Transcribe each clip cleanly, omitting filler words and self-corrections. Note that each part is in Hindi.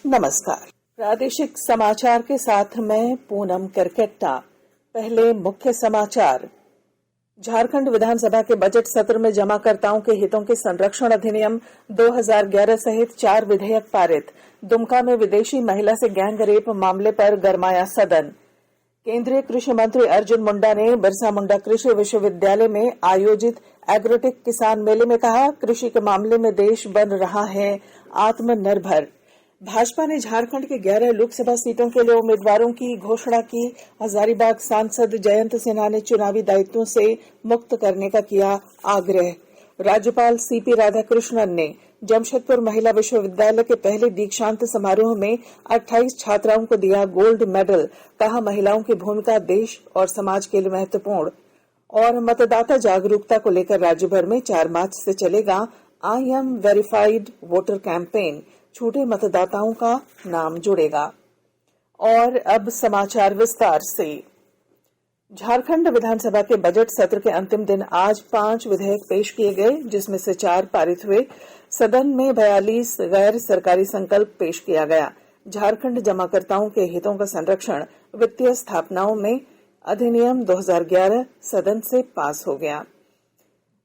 नमस्कार। प्रादेशिक समाचार के साथ मैं पूनम करकेट्टा। पहले मुख्य समाचार। झारखंड विधानसभा के बजट सत्र में जमाकर्ताओं के हितों के संरक्षण अधिनियम 2011 सहित 4 विधेयक पारित। दुमका में विदेशी महिला से गैंग रेप मामले पर गरमाया सदन। केंद्रीय कृषि मंत्री अर्जुन मुंडा ने बिरसा मुंडा कृषि विश्वविद्यालय में आयोजित एग्रोटेक किसान मेले में कहा, कृषि के मामले में देश बन रहा है आत्मनिर्भर। भाजपा ने झारखंड के 11 लोकसभा सीटों के लिए उम्मीदवारों की घोषणा की। हजारीबाग सांसद जयंत सिन्हा ने चुनावी दायित्वों से मुक्त करने का किया आग्रह। राज्यपाल सीपी राधाकृष्णन ने जमशेदपुर महिला विश्वविद्यालय के पहले दीक्षांत समारोह में 28 छात्राओं को दिया गोल्ड मेडल। कहा, महिलाओं की भूमिका देश और समाज के लिए महत्वपूर्ण। और मतदाता जागरूकता को लेकर राज्य भर में 4 मार्च से चलेगा I am verified voter campaign. छूटे मतदाताओं का नाम जुड़ेगा। और अब समाचार विस्तार से। झारखंड विधानसभा के बजट सत्र के अंतिम दिन आज 5 विधेयक पेश किए गए, जिसमें से 4 पारित हुए। सदन में 42 गैर सरकारी संकल्प पेश किया गया। झारखंड जमाकर्ताओं के हितों का संरक्षण वित्तीय स्थापनाओं में अधिनियम 2011 सदन से पास हो गया।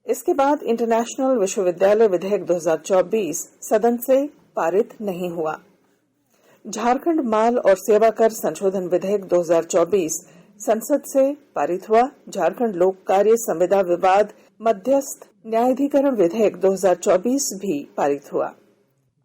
इसके बाद इंटरनेशनल विश्वविद्यालय विधेयक 2024 सदन से पारित नहीं हुआ। झारखंड माल और सेवा कर संशोधन विधेयक 2024 संसद से पारित हुआ। झारखंड लोक कार्य संविदा विवाद मध्यस्थ न्यायाधिकरण विधेयक 2024 भी पारित हुआ।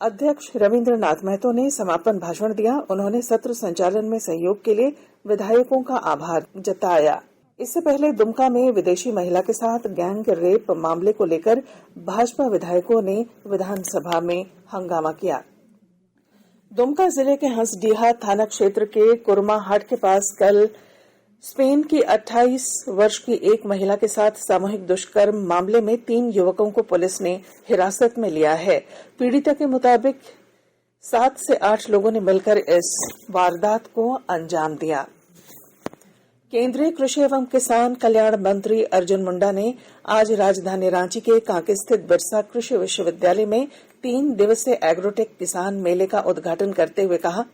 अध्यक्ष रविंद्रनाथ महतो ने समापन भाषण दिया। उन्होंने सत्र संचालन में सहयोग के लिए विधायकों का आभार जताया। इससे पहले दुमका में विदेशी महिला के साथ गैंग रेप मामले को लेकर भाजपा विधायकों ने विधानसभा में हंगामा किया। दुमका जिले के हंसडीहा थाना क्षेत्र के कुरमा-हाट के पास कल स्पेन की 28 वर्ष की एक महिला के साथ सामूहिक दुष्कर्म मामले में 3 युवकों को पुलिस ने हिरासत में लिया है। पीड़िता के मुताबिक 7 से 8 लोगों ने मिलकर इस वारदात को अंजाम दिया। केंद्रीय कृषि एवं किसान कल्याण मंत्री अर्जुन मुंडा ने आज राजधानी रांची के कांके स्थित बिरसा कृषि विश्वविद्यालय में 3 दिवसीय एग्रोटेक किसान मेले का उद्घाटन करते हुए कहा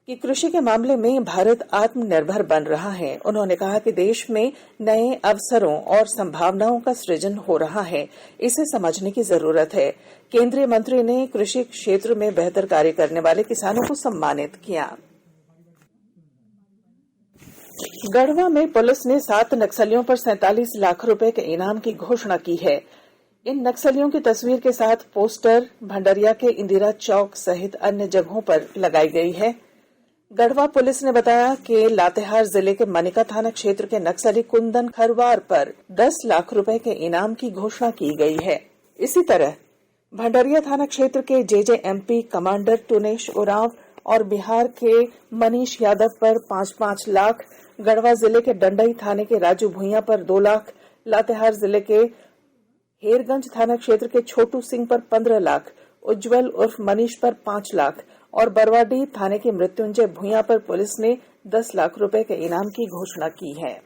कि कृषि के मामले में भारत आत्मनिर्भर बन रहा है। उन्होंने कहा कि देश में नए अवसरों और संभावनाओं का सृजन हो रहा है, इसे समझने की जरूरत है। केंद्रीय मंत्री ने कृषि क्षेत्र में बेहतर कार्य करने वाले किसानों को सम्मानित किया। गढ़वा में पुलिस ने 7 नक्सलियों पर 47 लाख रुपए के इनाम की घोषणा की है। इन नक्सलियों की तस्वीर के साथ पोस्टर भंडरिया के इंदिरा चौक सहित अन्य जगहों पर लगाई गई है। गढ़वा पुलिस ने बताया कि लातेहार जिले के मनिका थाना क्षेत्र के नक्सली कुंदन खरवार पर 10 लाख रुपए के इनाम की घोषणा की गई है। इसी तरह भंडरिया थाना क्षेत्र के जेजेएमपी कमांडर टुनेश उरांव और बिहार के मनीष यादव पर 5-5 लाख, गढ़वा जिले के डंडई थाने के राजू भुइया पर 2 लाख, लातेहार जिले के हेरगंज थाना क्षेत्र के छोटू सिंह पर 15 लाख, उज्जवल उर्फ मनीष पर 5 लाख और बरवाडीह थाने के मृत्युंजय भुइया पर पुलिस ने 10 लाख रुपए के इनाम की घोषणा की है।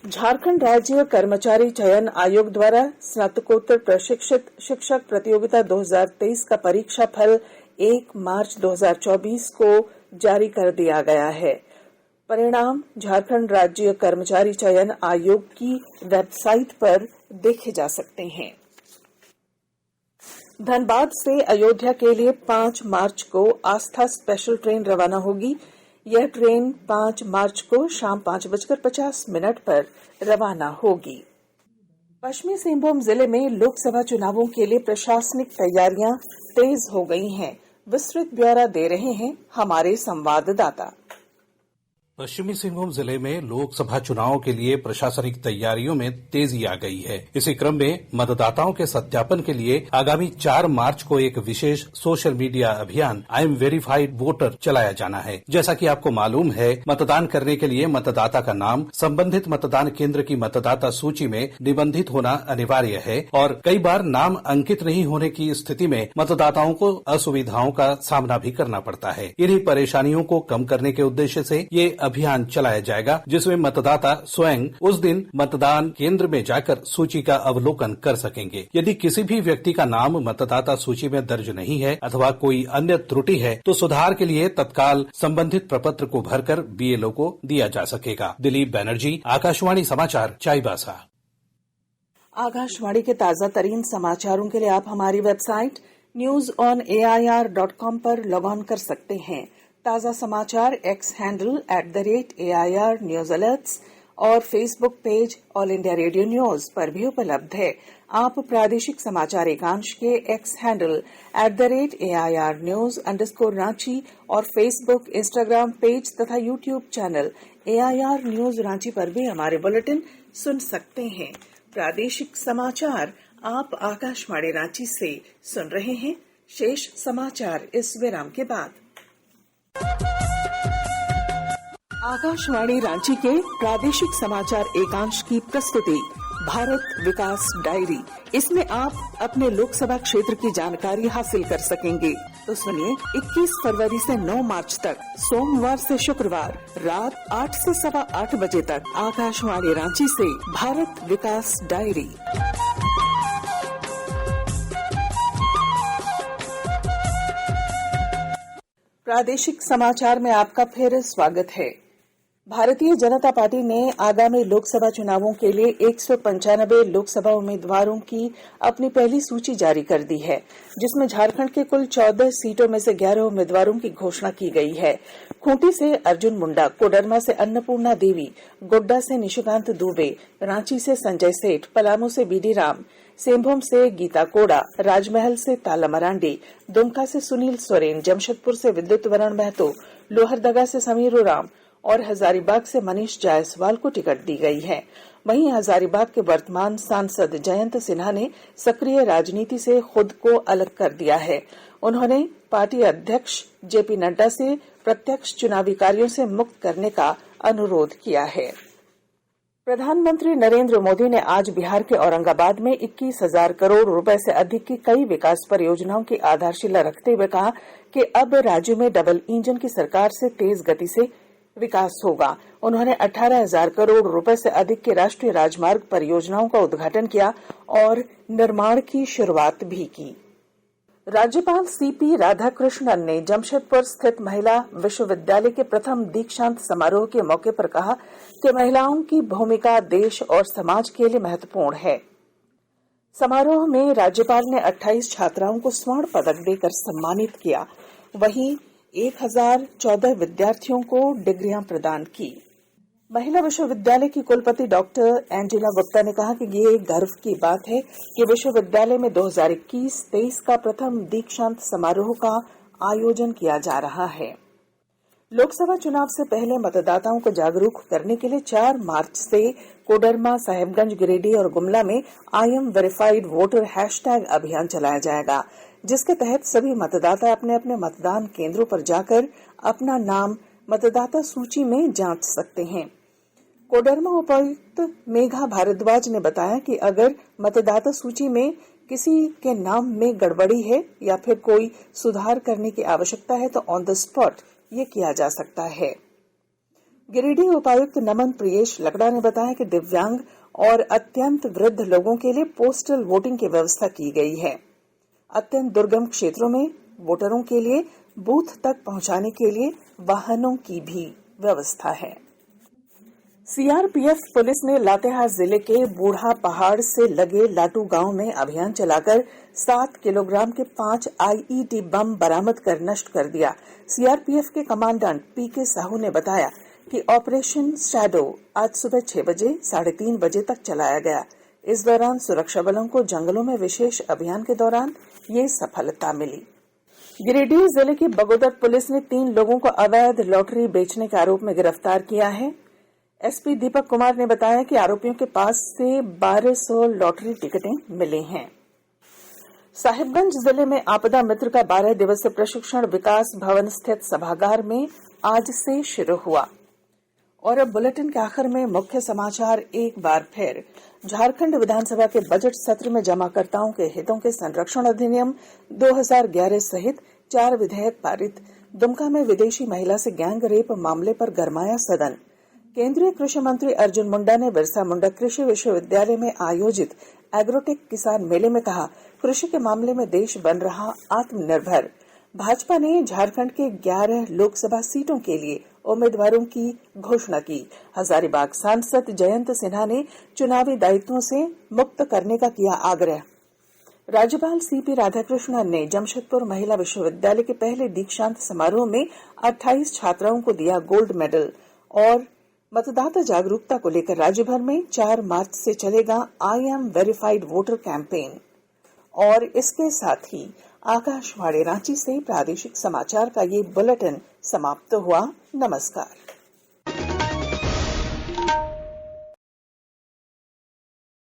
झारखंड राज्य कर्मचारी चयन आयोग द्वारा स्नातकोत्तर प्रशिक्षित शिक्षक प्रतियोगिता 2023 का परीक्षा फल 1 मार्च 2024 को जारी कर दिया गया है। परिणाम झारखंड राज्य कर्मचारी चयन आयोग की वेबसाइट पर देखे जा सकते हैं। धनबाद से अयोध्या के लिए 5 मार्च को आस्था स्पेशल ट्रेन रवाना होगी। यह ट्रेन 5 मार्च को शाम 5:50 पर रवाना होगी। पश्चिमी सिंहभूम जिले में लोकसभा चुनावों के लिए प्रशासनिक तैयारियां तेज हो गई हैं। विस्तृत ब्यौरा दे रहे हैं हमारे संवाददाता। पश्चिमी सिंहभूम जिले में लोकसभा चुनाव के लिए प्रशासनिक तैयारियों में तेजी आ गई है। इसी क्रम में मतदाताओं के सत्यापन के लिए आगामी 4 मार्च को एक विशेष सोशल मीडिया अभियान आई एम वेरीफाइड वोटर चलाया जाना है। जैसा कि आपको मालूम है, मतदान करने के लिए मतदाता का नाम संबंधित मतदान केंद्र की मतदाता सूची में निबंधित होना अनिवार्य है और कई बार नाम अंकित नहीं होने की स्थिति में मतदाताओं को असुविधाओं का सामना भी करना पड़ता है। इन्हीं परेशानियों को कम करने के उद्देश्य से ये अभियान चलाया जाएगा, जिसमें मतदाता स्वयं उस दिन मतदान केंद्र में जाकर सूची का अवलोकन कर सकेंगे। यदि किसी भी व्यक्ति का नाम मतदाता सूची में दर्ज नहीं है अथवा कोई अन्य त्रुटि है तो सुधार के लिए तत्काल संबंधित प्रपत्र को भरकर बीएलओ को दिया जा सकेगा। दिलीप बैनर्जी, आकाशवाणी समाचार, चाईबासा। आकाशवाणी के ताजा तरीन समाचारों के लिए आप हमारी वेबसाइट newsonair.com पर लॉग ऑन कर सकते हैं। ताजा समाचार X handle @AIR news alerts और Facebook page All India Radio news पर भी उपलब्ध है। आप प्रादेशिक समाचार एकांश के एक्स हैंडल @AIR news_रांची और फेसबुक, इंस्टाग्राम पेज तथा YouTube channel AIR news Ranchi पर भी हमारे बुलेटिन सुन सकते हैं। प्रादेशिक समाचार आप आकाशवाणी रांची से सुन रहे हैं। शेष समाचार इस विराम के बाद। आकाशवाणी रांची के प्रादेशिक समाचार एकांश की प्रस्तुति भारत विकास डायरी। इसमें आप अपने लोकसभा क्षेत्र की जानकारी हासिल कर सकेंगे। तो सुनिए, 21 फरवरी से 9 मार्च तक सोमवार से शुक्रवार रात 8 से सवा 8 बजे तक आकाशवाणी रांची से भारत विकास डायरी। प्रादेशिक समाचार में आपका फिर स्वागत है। भारतीय जनता पार्टी ने आगामी लोकसभा चुनावों के लिए 195 लोकसभा उम्मीदवारों की अपनी पहली सूची जारी कर दी है, जिसमें झारखंड के कुल 14 सीटों में से 11 उम्मीदवारों की घोषणा की गई है। खूंटी से अर्जुन मुंडा, कोडरमा से अन्नपूर्णा देवी, गोड्डा से निशिकांत दुबे, रांची से संजय सेठ, पलामू से बीडी राम, सेंभूम से गीता कोड़ा, राजमहल से ताला मरांडी, दुमका से सुनील सोरेन, जमशेदपुर से विद्युत वरण महतो, लोहरदगा से समीर उराम और हजारीबाग से मनीष जायसवाल को टिकट दी गई है। वहीं हजारीबाग के वर्तमान सांसद जयंत सिन्हा ने सक्रिय राजनीति से खुद को अलग कर दिया है। उन्होंने पार्टी अध्यक्ष जेपी नड्डा से प्रत्यक्ष चुनावी कार्यों से मुक्त करने का अनुरोध किया है। प्रधानमंत्री नरेंद्र मोदी ने आज बिहार के औरंगाबाद में 21,000 करोड़ रुपए से अधिक की कई विकास परियोजनाओं की आधारशिला रखते हुए कहा कि अब राज्य में डबल इंजन की सरकार से तेज गति से विकास होगा। उन्होंने 18,000 करोड़ रुपए से अधिक के राष्ट्रीय राजमार्ग परियोजनाओं का उद्घाटन किया और निर्माण की शुरुआत भी की। राज्यपाल सीपी राधाकृष्णन ने जमशेदपुर स्थित महिला विश्वविद्यालय के प्रथम दीक्षांत समारोह के मौके पर कहा कि महिलाओं की भूमिका देश और समाज के लिए महत्वपूर्ण है। समारोह में राज्यपाल ने 28 छात्राओं को स्वर्ण पदक देकर सम्मानित किया। वहीं 1014 विद्यार्थियों को डिग्रियां प्रदान की। महिला विश्वविद्यालय की कुलपति डॉक्टर एंजेला गुप्ता ने कहा कि ये गर्व की बात है कि विश्वविद्यालय में 2021-23 का प्रथम दीक्षांत समारोह का आयोजन किया जा रहा है। लोकसभा चुनाव से पहले मतदाताओं को जागरूक करने के लिए 4 मार्च से कोडरमा, साहेबगंज, गिरिडीह और गुमला में I am verified voter hashtag अभियान चलाया जाएगा, जिसके तहत सभी मतदाता अपने अपने मतदान केंद्रों पर जाकर अपना नाम मतदाता सूची में जांच सकते हैं। कोडरमा उपायुक्त मेघा भारद्वाज ने बताया कि अगर मतदाता सूची में किसी के नाम में गड़बड़ी है या फिर कोई सुधार करने की आवश्यकता है तो ऑन द स्पॉट ये किया जा सकता है। गिरिडीह उपायुक्त नमन प्रियेश लकड़ा ने बताया कि दिव्यांग और अत्यंत वृद्ध लोगों के लिए पोस्टल वोटिंग की व्यवस्था की गई है। अत्यंत दुर्गम क्षेत्रों में वोटरों के लिए बूथ तक पहुंचाने के लिए वाहनों की भी व्यवस्था है। सीआरपीएफ पुलिस ने लातेहार जिले के बूढ़ा पहाड़ से लगे लाटू गांव में अभियान चलाकर 7 किलोग्राम के 5 आईईडी बम बरामद कर नष्ट कर दिया। सीआरपीएफ के कमांडेंट पीके साहू ने बताया कि ऑपरेशन शैडो आज सुबह 6 बजे 3:30 बजे तक चलाया गया। इस दौरान सुरक्षा बलों को जंगलों में विशेष अभियान के दौरान ये सफलता मिली। गिरिडीह जिले की बगोदर पुलिस ने 3 लोगों को अवैध लॉटरी बेचने के आरोप में गिरफ्तार किया है। एसपी दीपक कुमार ने बताया कि आरोपियों के पास से 1200 लॉटरी टिकटें मिली हैं। साहिबगंज जिले में आपदा मित्र का 12 दिवसीय प्रशिक्षण विकास भवन स्थित सभागार में आज से शुरू हुआ। और अब बुलेटिन के आखिर में मुख्य समाचार एक बार फिर। झारखंड विधानसभा के बजट सत्र में जमाकर्ताओं के हितों के संरक्षण अधिनियम 2011 सहित 4 विधेयक पारित। दुमका में विदेशी महिला से गैंग रेप मामले पर गरमाया सदन। केंद्रीय कृषि मंत्री अर्जुन मुंडा ने बिरसा मुंडा कृषि विश्वविद्यालय में आयोजित एग्रोटेक किसान मेले में कहा, कृषि के मामले में देश बन रहा आत्मनिर्भर। भाजपा ने झारखंड के 11 लोकसभा सीटों के लिए उम्मीदवारों की घोषणा की। हजारीबाग सांसद जयंत सिन्हा ने चुनावी दायित्वों से मुक्त करने का किया आग्रह। राज्यपाल सीपी राधाकृष्णन ने जमशेदपुर महिला विश्वविद्यालय के पहले दीक्षांत समारोह में 28 छात्राओं को दिया गोल्ड मेडल। और मतदाता जागरूकता को लेकर राज्य भर में 4 मार्च से चलेगा I am verified voter campaign. और इसके साथ ही आकाशवाणी रांची से प्रादेशिक समाचार का ये बुलेटिन समाप्त हुआ। नमस्कार।